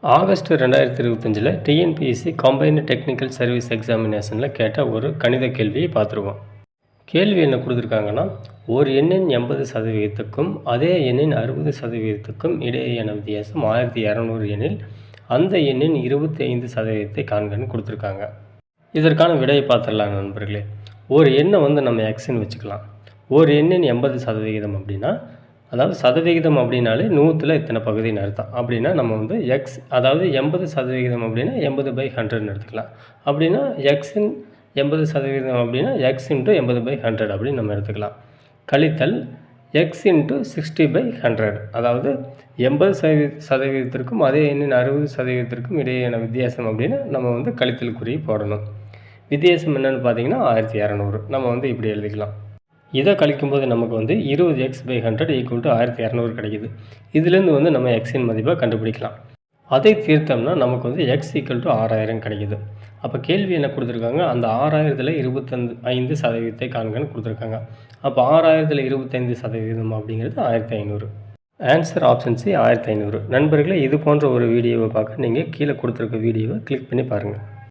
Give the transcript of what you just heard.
August 2025 TNPSC combined technical service எக்ஸாமினேஷனில் கேட்ட ஒரு கணித கேள்வியை பார்த்துருவோம். கேள்வி என்ன கொடுத்துருக்காங்கன்னா, ஒரு எண்ணின் 80% அதே எண்ணின் 60% இடையேயான வித்தியாசம் 1200 எனில் அந்த எண்ணின் 25% காண்கன்னு கொடுத்துருக்காங்க. இதற்கான விடையை பார்த்துடலாம் நண்பர்களே. ஒரு எண்ணை நம்ம எக்ஸ்ன்னு வச்சுக்கலாம். ஒரு எண்ணின் 80% அப்படின்னா, அதாவது சதவிகிதம் அப்படின்னாலே 100ல் இத்தனை பகுதின்னு அர்த்தம். அப்படின்னா நம்ம எக்ஸ், அதாவது 80% அப்படின்னா 80/100ன்னு எடுத்துக்கலாம். அப்படின்னா எக்ஸின் 80% அப்படின்னா எக்ஸ் இன்ட்டு 80/100 அப்படின்னு நம்ம எடுத்துக்கலாம். கழித்தல் எக்ஸ் இன்ட்டு 60/100, அதாவது 80% அதே எண்ணின் 60% இடையேயான வித்தியாசம் அப்படின்னு நம்ம கழித்தல் குறி போடணும். வித்தியாசம் என்னென்னு பார்த்தீங்கன்னா 1200. நம்ம இப்படி எழுதிக்கலாம். இதை கழிக்கும்போது நமக்கு 20x/100 = 1200 கிடைக்குது. இதுலேருந்து நம்ம எக்ஸின் மதிப்பை கண்டுபிடிக்கலாம். அதை தீர்த்தோம்னா நமக்கு x = 6000 கிடைக்குது. அப்போ கேள்வி என்ன கொடுத்துருக்காங்க, அந்த 6000ல் 25% காண்கன்னு கொடுத்துருக்காங்க. அப்போ 6000ல் 25% அப்படிங்கிறது 1500. Answer option C 1500. நண்பர்களே, இது போன்ற ஒரு வீடியோவை பார்க்க நீங்கள் கீழே கொடுத்துருக்க வீடியோவை கிளிக் பண்ணி பாருங்கள்.